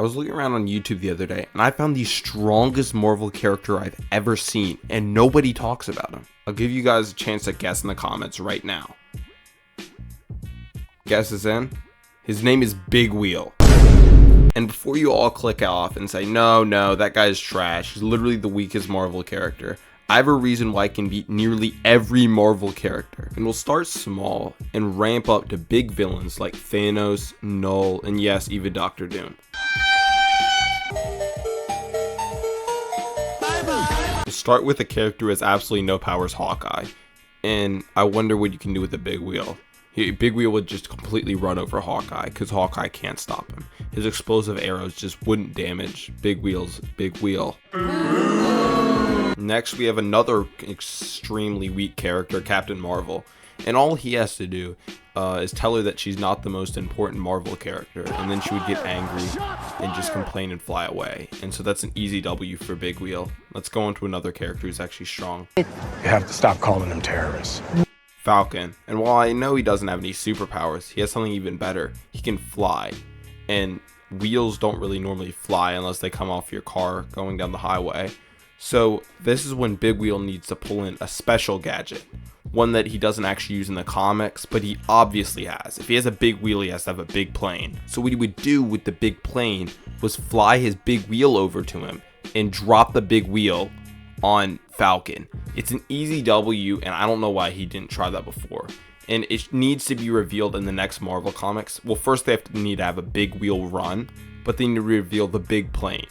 I was looking around on YouTube the other day and I found the strongest Marvel character I've ever seen, and nobody talks about him. I'll give you guys a chance to guess in the comments right now. Guess is in? His name is Big Wheel. And before you all click off and say, no, that guy is trash, he's literally the weakest Marvel character, I have a reason why I can beat nearly every Marvel character. And we'll start small and ramp up to big villains like Thanos, Null, and yes, even Doctor Doom. We'll start with a character who has absolutely no powers, Hawkeye. And I wonder what you can do with the Big Wheel. Big Wheel would just completely run over Hawkeye because Hawkeye can't stop him. His explosive arrows just wouldn't damage Big Wheel's Big Wheel. Next, we have another extremely weak character, Captain Marvel. And all he has to do is tell her that she's not the most important Marvel character, and then she would get angry and just complain and fly away. And so that's an easy W for Big Wheel. Let's go on to another character who's actually strong. You have to stop calling them terrorists. Falcon. And while I know he doesn't have any superpowers, he has something even better. He can fly. And wheels don't really normally fly unless they come off your car going down the highway. So this is when Big Wheel needs to pull in a special gadget. One that he doesn't actually use in the comics, but he obviously has. If he has a big wheel, he has to have a big plane. So what he would do with the big plane was fly his big wheel over to him and drop the big wheel on Falcon. It's an easy W, and I don't know why he didn't try that before. And it needs to be revealed in the next Marvel comics. Well, first they need to have a big wheel run, but they need to reveal the big plane.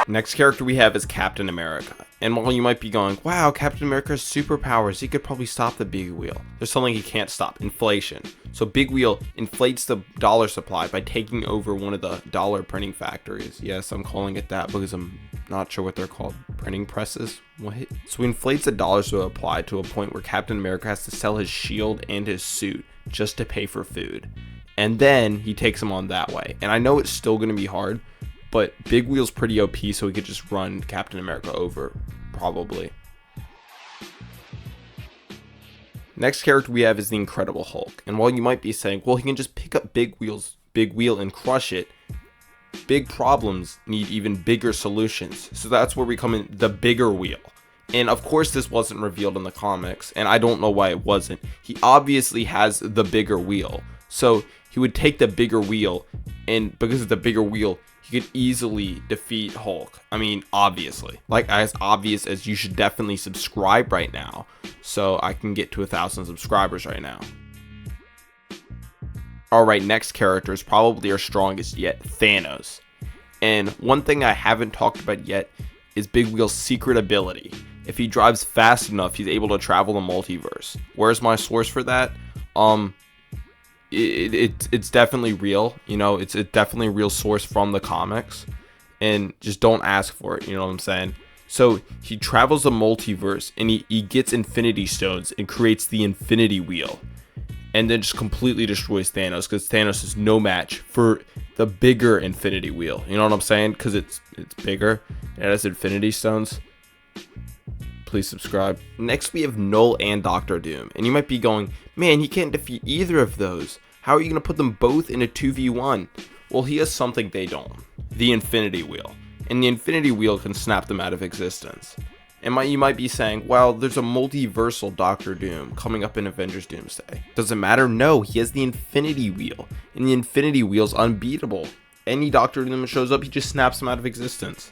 Next character we have is Captain America. And while you might be going, wow, Captain America has superpowers, he could probably stop the Big Wheel, there's something he can't stop: inflation. So Big Wheel inflates the dollar supply by taking over one of the dollar printing factories. Yes, I'm calling it that because I'm not sure what they're called. Printing presses? What? So he inflates the dollar supply to a point where Captain America has to sell his shield and his suit just to pay for food. And then he takes him on that way. And I know it's still going to be hard, but Big Wheel's pretty OP, so he could just run Captain America over, probably. Next character we have is the Incredible Hulk. And while you might be saying, well, he can just pick up Big Wheel's big wheel and crush it, big problems need even bigger solutions. So that's where we come in, the bigger wheel. And of course this wasn't revealed in the comics, and I don't know why it wasn't. He obviously has the bigger wheel. So he would take the bigger wheel, and because of the bigger wheel, he could easily defeat Hulk. I mean, obviously. Like, as obvious as you should definitely subscribe right now, so I can get to 1,000 subscribers right now. Alright, next character is probably our strongest yet, Thanos. And one thing I haven't talked about yet is Big Wheel's secret ability. If he drives fast enough, he's able to travel the multiverse. Where's my source for that? It's definitely real, you know, it's a definitely real source from the comics, and just don't ask for it, you know what I'm saying? So he travels the multiverse and he gets Infinity Stones and creates the Infinity Wheel, and then just completely destroys Thanos, because Thanos is no match for the bigger Infinity Wheel, you know what I'm saying? Because it's bigger, it has Infinity Stones. Please subscribe. Next we have Null and Doctor Doom, and you might be going, man, he can't defeat either of those. How are you going to put them both in a 2v1? Well, he has something they don't: the Infinity Wheel. And the Infinity Wheel can snap them out of existence. And you might be saying, well, there's a multiversal Doctor Doom coming up in Avengers Doomsday. Does it matter? No, he has the Infinity Wheel, and the Infinity Wheel's unbeatable. Any Doctor Doom that shows up, he just snaps them out of existence.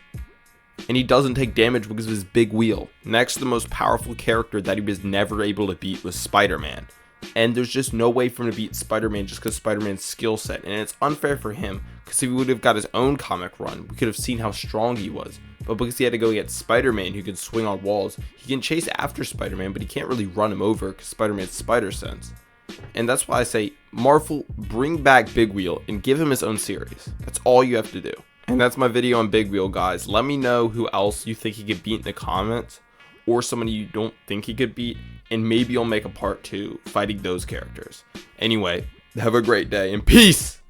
And he doesn't take damage because of his big wheel. Next, the most powerful character that he was never able to beat was Spider-Man. And there's just no way for him to beat Spider-Man just because Spider-Man's skill set. And it's unfair for him, because if he would have got his own comic run, we could have seen how strong he was. But because he had to go against Spider-Man, who can swing on walls, he can chase after Spider-Man, but he can't really run him over because Spider-Man's spider sense. And that's why I say, Marvel, bring back Big Wheel and give him his own series. That's all you have to do. And that's my video on Big Wheel, guys. Let me know who else you think he could beat in the comments, or somebody you don't think he could beat, and maybe I'll make a part 2 fighting those characters. Anyway, have a great day and peace!